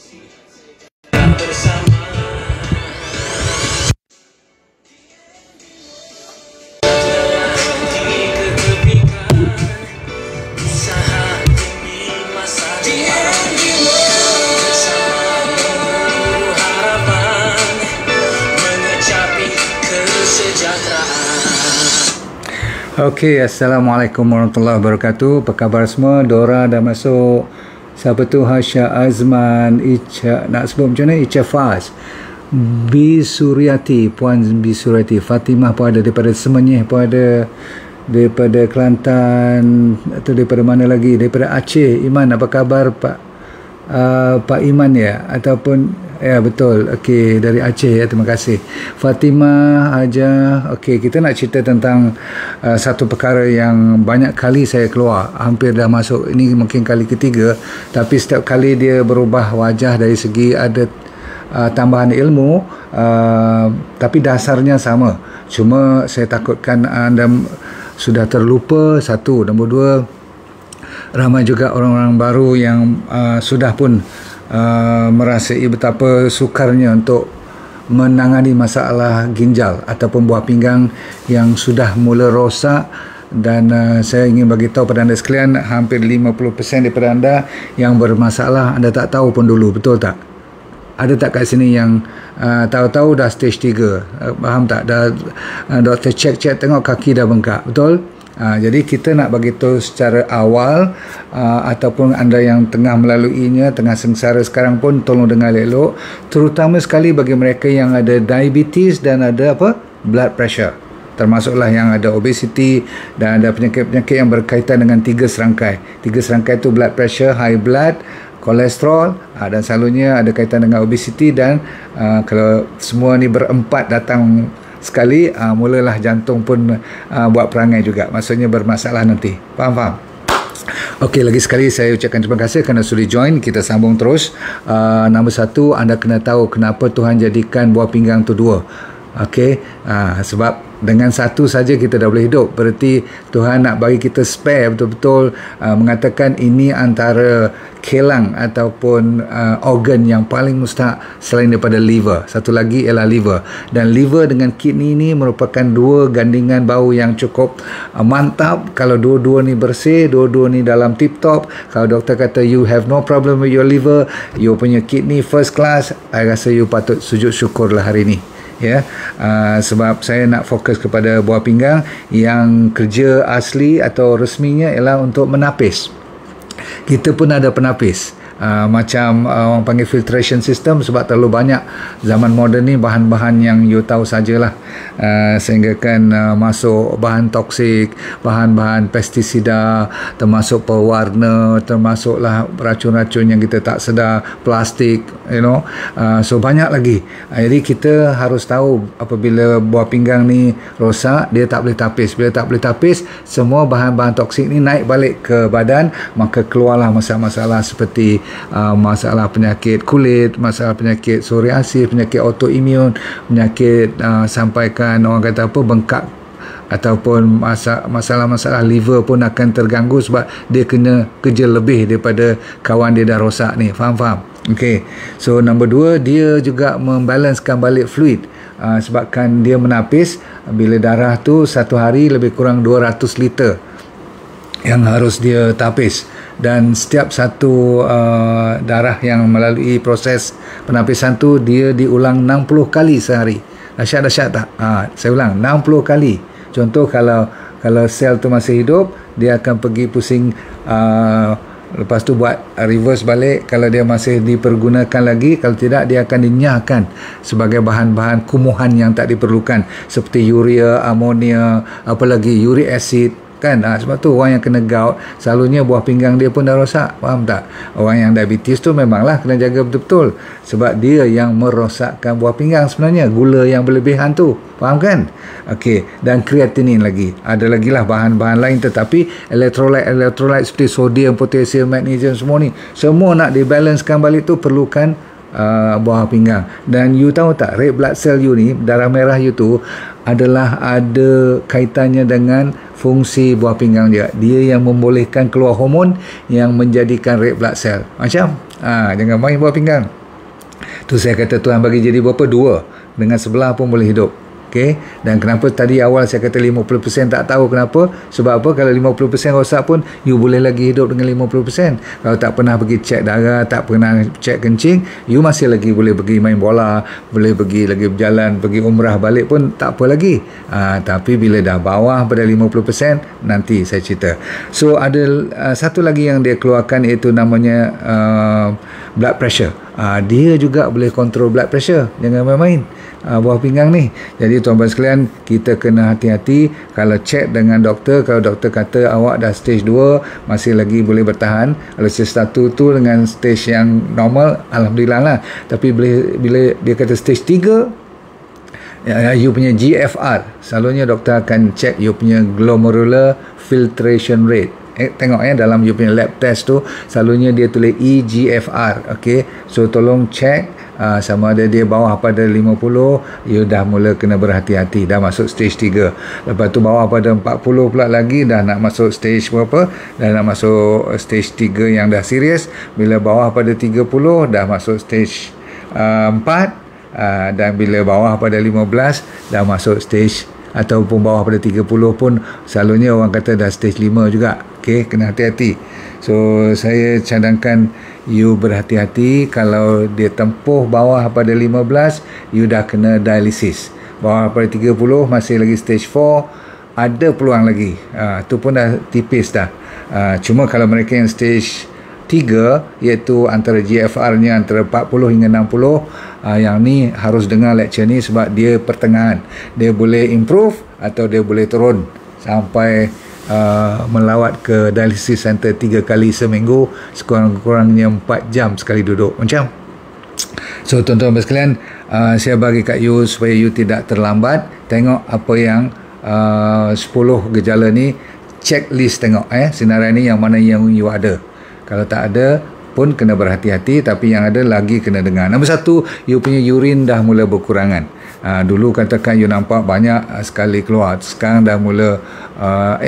Okey, Assalamualaikum warahmatullahi wabarakatuh. Apa khabar semua? Dora dah masuk. Siapa tu? Hasya Azman, Ica, nak sebut macam mana? Ica Faz, B Suryati, Puan B Suryati, Fatimah pun ada, daripada Semenyih pun ada, daripada Kelantan, atau daripada mana lagi? Daripada Aceh. Iman, apa khabar Pak Iman ya? Ataupun ya, betul. Okey, dari Aceh ya, terima kasih. Fatimah Haja. Okey, kita nak cerita tentang satu perkara yang banyak kali saya keluar, hampir dah masuk, ini mungkin kali ketiga, tapi setiap kali dia berubah wajah dari segi ada tambahan ilmu, tapi dasarnya sama. Cuma saya takutkan anda sudah terlupa, satu. Nombor dua, ramai juga orang-orang baru yang sudah pun merasai betapa sukarnya untuk menangani masalah ginjal ataupun buah pinggang yang sudah mula rosak. Dan saya ingin bagi tahu pada anda sekalian, hampir 50% daripada anda yang bermasalah anda tak tahu pun dulu, betul tak? Ada tak kat sini yang tahu-tahu dah stage 3, faham tak? Dah doktor cek tengok kaki dah bengkak, betul? Jadi kita nak bagi tahu secara awal, ataupun anda yang tengah melaluinya, tengah sengsara sekarang pun, tolong dengar elok, terutama sekali bagi mereka yang ada diabetes dan ada blood pressure, termasuklah yang ada obesity dan ada penyakit-penyakit yang berkaitan dengan tiga serangkai itu: blood pressure, high blood, kolesterol, dan selalunya ada kaitan dengan obesity. Dan kalau semua ni berempat datang sekali, mulalah jantung pun buat perangai juga, maksudnya bermasalah nanti. Faham? Okey, lagi sekali saya ucapkan terima kasih kerana sudi join. Kita sambung terus. Nombor satu, anda kena tahu kenapa Tuhan jadikan buah pinggang tu dua. Okey, sebab dengan satu saja kita dah boleh hidup. Berarti Tuhan nak bagi kita spare betul-betul, mengatakan ini antara kilang ataupun organ yang paling mustahak selain daripada liver. Satu lagi ialah liver. Dan liver dengan kidney ni merupakan dua gandingan bau yang cukup mantap. Kalau dua-dua ni bersih, dua-dua ni dalam tip-top, kalau doktor kata you have no problem with your liver, you punya kidney first class, I rasa you patut sujud syukurlah hari ni. Ya, sebab saya nak fokus kepada buah pinggang yang kerja asli atau resminya ialah untuk menapis. Kita pun ada penapis, macam orang panggil filtration system, sebab terlalu banyak zaman moden ni bahan-bahan yang you tahu sajalah, sehingga kan masuk bahan toksik, bahan-bahan pestisida, termasuk pewarna, termasuklah racun-racun yang kita tak sedar, plastik, so banyak lagi. Jadi kita harus tahu apabila buah pinggang ni rosak, dia tak boleh tapis. Bila tak boleh tapis, semua bahan-bahan toksik ni naik balik ke badan, maka keluarlah masalah-masalah seperti masalah penyakit kulit, masalah penyakit psoriasis, penyakit autoimun, penyakit sampaikan orang kata bengkak, ataupun masalah-masalah liver pun akan terganggu sebab dia kena kerja lebih daripada kawan dia dah rosak ni. Faham? Okey. So nombor dua, dia juga membalancekan balik fluid, sebabkan dia menapis. Bila darah tu satu hari lebih kurang 200 liter yang harus dia tapis, dan setiap satu darah yang melalui proses penapisan tu dia diulang 60 kali sehari. Dahsyat tak? Saya ulang, 60 kali. Contoh, kalau sel tu masih hidup, dia akan pergi pusing, lepas tu buat reverse balik kalau dia masih dipergunakan lagi. Kalau tidak, dia akan dinyahkan sebagai bahan-bahan kumuhan yang tak diperlukan, seperti urea, amonia, apalagi uric acid, kan? Sebab tu orang yang kena gout, selalunya buah pinggang dia pun dah rosak. Faham tak? Orang yang diabetes tu memanglah kena jaga betul-betul, sebab dia yang merosakkan buah pinggang sebenarnya, gula yang berlebihan tu. Faham kan? Okey. Dan kreatinin lagi, ada lagi lah bahan-bahan lain, tetapi elektrolit seperti sodium, potasium, magnesium, semua ni, semua nak dibalancekan balik tu perlukan bawah pinggang. Dan you tahu tak, red blood cell you ni, darah merah you tu adalah ada kaitannya dengan fungsi buah pinggang dia. Dia yang membolehkan keluar hormon yang menjadikan red blood cell. Macam jangan main buah pinggang. Tu saya kata Tuhan bagi jadi berapa? 2. Dengan sebelah pun boleh hidup. Okey, dan kenapa tadi awal saya kata 50%, tak tahu kenapa. Sebab apa? Kalau 50% rosak pun you boleh lagi hidup dengan 50%. Kalau tak pernah pergi cek darah, tak pernah cek kencing, you masih lagi boleh pergi main bola, boleh pergi lagi berjalan, pergi umrah balik pun tak apa lagi. Tapi bila dah bawah pada 50%, nanti saya cerita. So ada satu lagi yang dia keluarkan, iaitu namanya blood pressure. Dia juga boleh kontrol blood pressure. Jangan main-main buah pinggang ni. Jadi tuan-tuan sekalian, kita kena hati-hati kalau cek dengan doktor. Kalau doktor kata awak dah stage 2, masih lagi boleh bertahan. Kalau stage 1 tu dengan stage yang normal, alhamdulillah lah. Tapi bila dia kata stage 3, you punya GFR, selalunya doktor akan cek you punya glomerular filtration rate. Tengok dalam you punya lab test tu, selalunya dia tulis eGFR. Okay, so tolong cek sama ada dia bawah pada 50, you dah mula kena berhati-hati, dah masuk stage 3. Lepas tu bawah pada 40 pula lagi, dah nak masuk stage berapa? Dah nak masuk stage 3 yang dah serius. Bila bawah pada 30, dah masuk stage 4. Dan bila bawah pada 15, dah masuk stage, ataupun bawah pada 30 pun selalunya orang kata dah stage 5 juga. Okay, kena hati-hati. So saya cadangkan you berhati-hati. Kalau dia tempuh bawah pada 15, you dah kena dialisis. Bawah pada 30 masih lagi stage 4, ada peluang lagi. Tu pun dah tipis dah. Cuma kalau mereka yang stage 3, iaitu antara GFR-nya antara 40 hingga 60, yang ni harus dengar lecture ni, sebab dia pertengahan. Dia boleh improve atau dia boleh turun sampai melawat ke dialysis center 3 kali seminggu, sekurang-kurangnya 4 jam sekali duduk. Macam so tuan-tuan sekalian, saya bagi kat you supaya you tidak terlambat. Tengok apa yang 10 gejala ni, checklist tengok senarai ni yang mana yang you ada. Kalau tak ada pun kena berhati-hati, tapi yang ada lagi kena dengar. Nombor 1, you punya urine dah mula berkurangan. Dulu katakan you nampak banyak sekali keluar, sekarang dah mula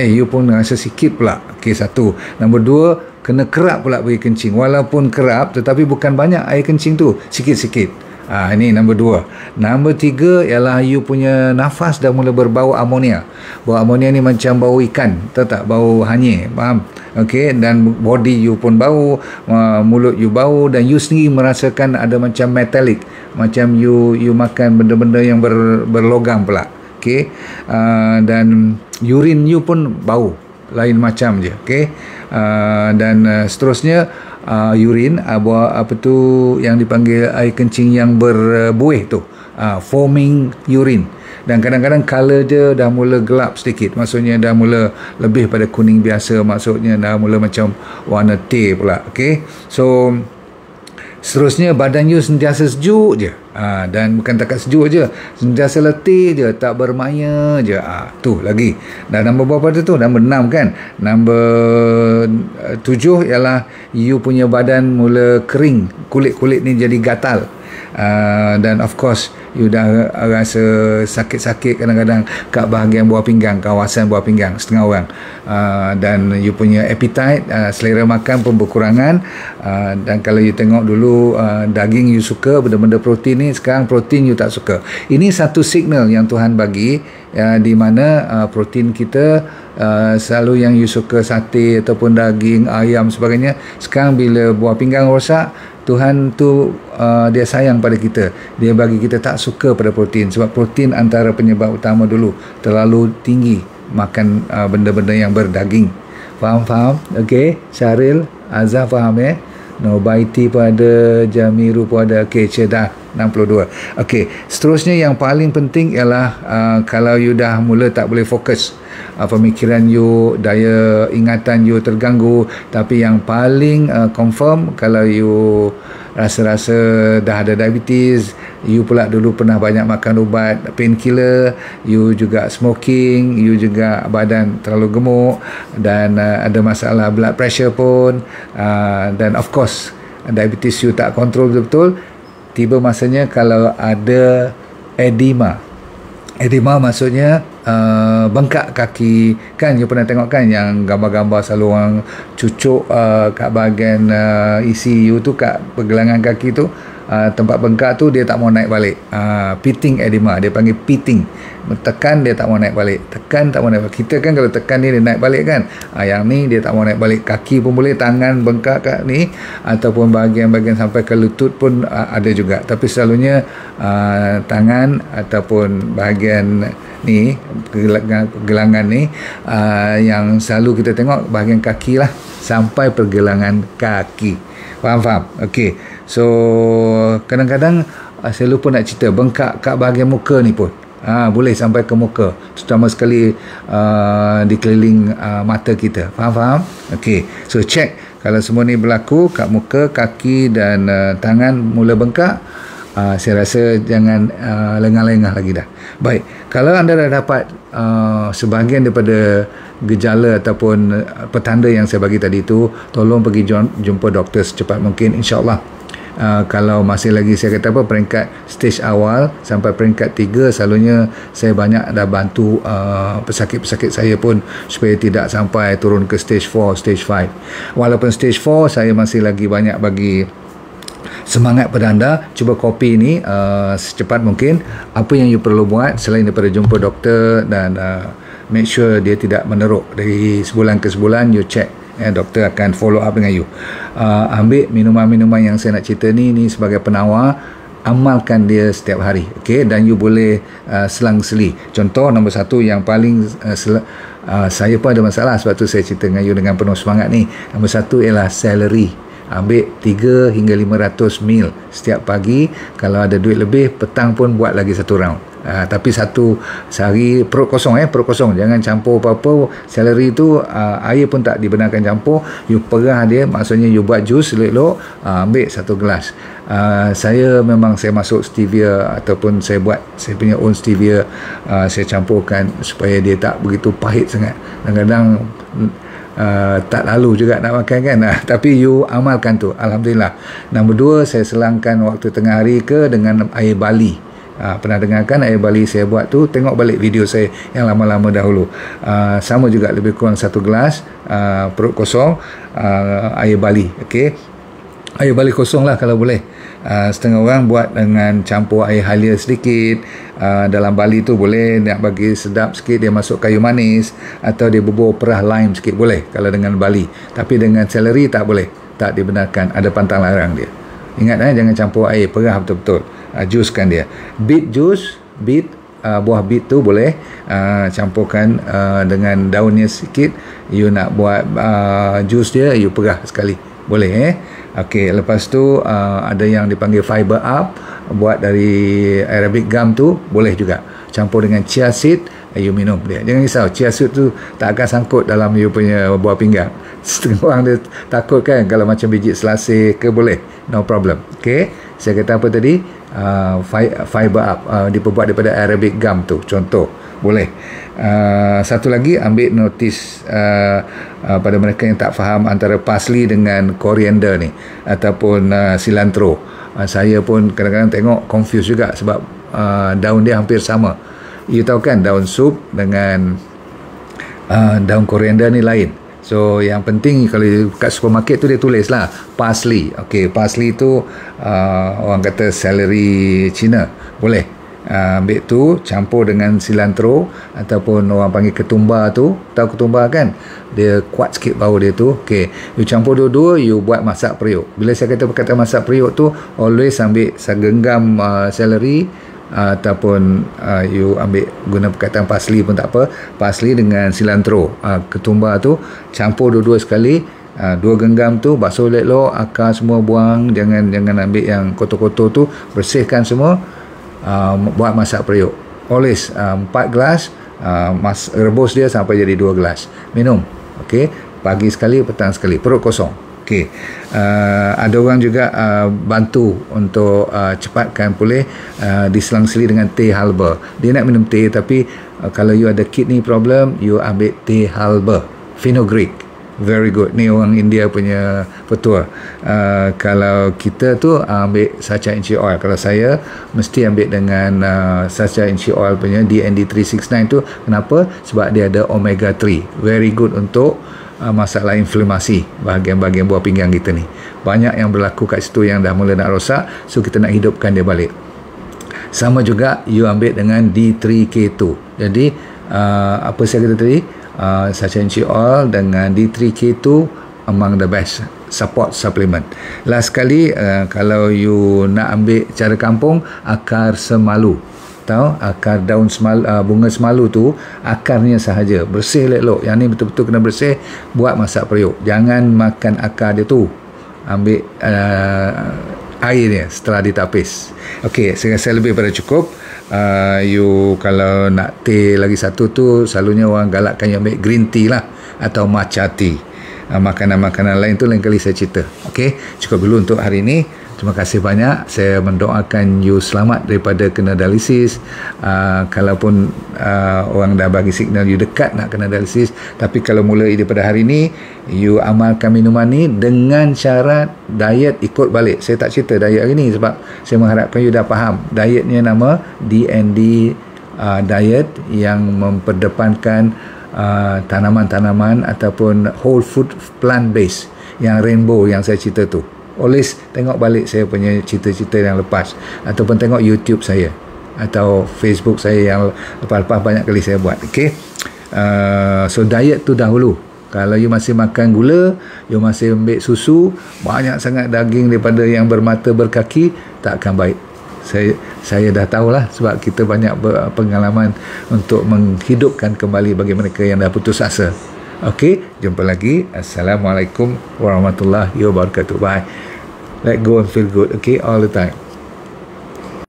you pun rasa sikit pula. Okay, 1. Nombor 2, kena kerap pula pergi kencing. Walaupun kerap, tetapi bukan banyak air kencing tu, sikit-sikit. Ini nombor 2. Nombor 3 ialah you punya nafas dah mula berbau amonia. Bau amonia ni macam bau ikan, tahu tak? Bau hanyir, faham? Okey, dan body you pun bau, mulut you bau, dan you sendiri merasakan ada macam metallic, macam you makan benda-benda yang berlogam pula. Okey, dan urine you pun bau lain macam je. Okey, dan seterusnya urine, apa tu yang dipanggil air kencing yang berbuih tu, foaming urine. Dan kadang-kadang color dia dah mula gelap sedikit, maksudnya dah mula lebih pada kuning biasa, maksudnya dah mula macam warna teh pula. Okay, so seterusnya badan you sentiasa sejuk je, dan bukan takat sejuk je, sentiasa letih je, tak bermaya je. Tu lagi. Dan nombor berapa tu? Nombor 6 kan. Nombor 7 ialah you punya badan mula kering, kulit-kulit ni jadi gatal. Dan of course you dah rasa sakit-sakit kadang-kadang kat bahagian buah pinggang, kawasan buah pinggang setengah orang. Dan you punya appetite, selera makan pun berkurangan. Dan kalau you tengok dulu daging you suka, benda-benda protein ni, sekarang protein you tak suka. Ini satu signal yang Tuhan bagi, di mana protein kita selalu yang you suka sate ataupun daging ayam sebagainya, sekarang bila buah pinggang rosak, Tuhan tu dia sayang pada kita, dia bagi kita tak suka pada protein, sebab protein antara penyebab utama dulu terlalu tinggi makan benda-benda yang berdaging. Faham? Okey, Syaril, Azhar faham Nobaiti pun ada, Jamiru pun ada. Okey, dah 62. Okey, seterusnya yang paling penting ialah kalau you dah mula tak boleh fokus, pemikiran you, daya ingatan you terganggu, tapi yang paling confirm, kalau you rasa-rasa dah ada diabetes, you pula dulu pernah banyak makan ubat painkiller, you juga smoking, you juga badan terlalu gemuk, dan ada masalah blood pressure pun, dan of course diabetes you tak kontrol betul-betul, tiba masanya kalau ada edema. Edema maksudnya bengkak kaki. Kan you pernah tengok kan yang gambar-gambar selalu orang cucuk kat bahagian ECU tu, kat pergelangan kaki tu, tempat bengkak tu dia tak mau naik balik. Pitting edema, dia panggil pitting. Tekan dia tak mau naik balik, tekan tak mau naik balik. Kita kan kalau tekan dia naik balik kan. Yang ni dia tak mau naik balik. Kaki pun boleh, tangan bengkak kat ni, ataupun bahagian-bahagian sampai ke lutut pun ada juga. Tapi selalunya tangan ataupun bahagian ni, pergelangan ni, yang selalu kita tengok bahagian kaki lah, sampai pergelangan kaki. Faham? Okey. So kadang-kadang saya lupa nak cerita, bengkak kat bahagian muka ni pun boleh sampai ke muka, terutama sekali di keliling mata kita. Faham? Okey. So check kalau semua ni berlaku kat muka, kaki dan tangan mula bengkak, saya rasa jangan lengah-lengah lagi dah. Baik, kalau anda dah dapat sebahagian daripada gejala ataupun petanda yang saya bagi tadi tu, tolong pergi jumpa doktor secepat mungkin, insyaAllah. Kalau masih lagi, saya kata apa, peringkat stage awal sampai peringkat 3, selalunya saya banyak dah bantu pesakit-pesakit saya pun supaya tidak sampai turun ke stage 4, stage 5. Walaupun stage 4 saya masih lagi banyak bagi semangat pada anda, cuba copy ni secepat mungkin. Apa yang you perlu buat selain daripada jumpa doktor dan make sure dia tidak meneruk dari sebulan ke sebulan, you check, doktor akan follow up dengan you. Ambil minuman-minuman yang saya nak cerita ni sebagai penawar, amalkan dia setiap hari, okey, dan you boleh selang-seli. Contoh nombor 1 yang paling saya pun ada masalah, sebab tu saya cerita dengan you dengan penuh semangat ni. Nombor 1 ialah celery. Ambil 3 hingga 500 mil setiap pagi. Kalau ada duit lebih, petang pun buat lagi 1 round. Tapi satu sehari, perut kosong, perut kosong, jangan campur apa-apa. Celery tu air pun tak dibenarkan campur. You perah dia, maksudnya you buat jus elok-elok, ambil 1 gelas. Saya memang saya masuk stevia, ataupun saya buat saya punya own stevia, saya campurkan supaya dia tak begitu pahit sangat. Kadang-kadang tak lalu juga nak makan kan. Tapi you amalkan tu, alhamdulillah. Nombor 2, saya selangkan waktu tengah hari ke dengan air bali. Pernah dengarkan air bali saya buat tu? Tengok balik video saya yang lama-lama dahulu. Sama juga, lebih kurang 1 gelas, perut kosong, air bali. Okey, air bali kosong lah kalau boleh. Setengah orang buat dengan campur air halia sedikit. Dalam bali tu boleh nak bagi sedap sikit, dia masuk kayu manis, atau dia bubur perah lime sikit, boleh kalau dengan bali. Tapi dengan celery tak boleh, tak dibenarkan, ada pantang larang dia. Ingat jangan campur air, perah betul-betul. Juskan dia. Beet juice, buah beet tu boleh campurkan dengan daunnya sikit. You nak buat jus dia, you perah sekali, boleh. Okey, lepas tu ada yang dipanggil fiber up, buat dari Arabic gum tu, boleh juga. Campur dengan chia seed, you minum dia. Jangan risau, chia seed tu tak akan sangkut dalam you punya buah pinggang. Setengah orang dia takut kan kalau macam biji selasih ke, boleh, no problem. Okey, saya kata apa tadi? Fiber up, diperbuat daripada Arabic gum tu, contoh, boleh. Satu lagi, ambil notis pada mereka yang tak faham antara parsley dengan coriander ni, ataupun cilantro. Saya pun kadang-kadang tengok confuse juga, sebab daun dia hampir sama. You tahu kan, daun sup dengan daun coriander ni lain. So yang penting kalau kat supermarket tu dia tulis lah parsley. Okey, parsley tu orang kata celery Cina, boleh. Ambil tu, campur dengan cilantro, ataupun orang panggil ketumbar tu. Tahu ketumbar kan? Dia kuat sikit bau dia tu. Okey, you campur dua-dua, you buat masak periuk. Bila saya kata perkataan masak periuk tu, always ambil segenggam celery, ataupun you ambil guna perkataan parsley pun tak apa. Parsley dengan cilantro, ketumbar tu, campur dua-dua sekali. 2 genggam tu, basuh elok-elok, akar semua buang, jangan ambil yang kotor-kotor tu, bersihkan semua. Buat masak periuk. Always 4 gelas, rebus dia sampai jadi 2 gelas. Minum. Okey, pagi sekali, petang sekali, perut kosong. Okey. Ada orang juga bantu untuk cepatkan pulih, diselang-seli dengan teh halba. Dia nak minum teh, tapi kalau you ada kidney problem, you ambil teh halba, fenugreek. very good. Ni orang India punya petua. Kalau kita tu ambil Sacha Inchi Oil, kalau saya mesti ambil dengan Sacha Inchi Oil punya DND 369 tu. Kenapa? Sebab dia ada omega 3, very good untuk masalah inflamasi bahagian-bahagian buah pinggang kita ni. Banyak yang berlaku kat situ yang dah mula nak rosak, so kita nak hidupkan dia balik. Sama juga you ambil dengan D3K2. Jadi apa saya kata tadi, Sacha Inchi Oil dengan D3K2 among the best support supplement. Last sekali, kalau you nak ambil cara kampung, akar semalu. Tahu akar daun semalu, bunga semalu tu akarnya sahaja, bersih elok. Yang ni betul-betul kena bersih, buat masak periuk. Jangan makan akar dia tu, ambil air dia setelah ditapis. Okey, saya rasa lebih pada cukup. You kalau nak teh lagi satu tu, selalunya orang galakkan you ambil green tea lah, atau matcha tea. Makanan-makanan lain tu lain kali saya cerita. Okey, cukup dulu untuk hari ini. Terima kasih banyak. Saya mendoakan you selamat daripada kena dialisis. Kalaupun orang dah bagi signal you dekat nak kena dialisis, tapi kalau mulai daripada hari ini, you amalkan minuman ni dengan syarat diet ikut balik. Saya tak cerita diet hari ni sebab saya mengharapkan you dah faham. Dietnya nama DND diet yang memperdepankan tanaman-tanaman ataupun whole food plant based, yang rainbow yang saya cerita tu. Always tengok balik saya punya cerita-cerita yang lepas, ataupun tengok YouTube saya atau Facebook saya yang lepas-lepas banyak kali saya buat. Okay, so diet tu dahulu. Kalau you masih makan gula, you masih ambil susu, banyak sangat daging daripada yang bermata berkaki, tak akan baik. Saya dah tahulah, sebab kita banyak pengalaman untuk menghidupkan kembali bagi mereka yang dah putus asa. Okey, jumpa lagi. Assalamualaikum warahmatullahi wabarakatuh. Bye. Let go and feel good, okay, all the time.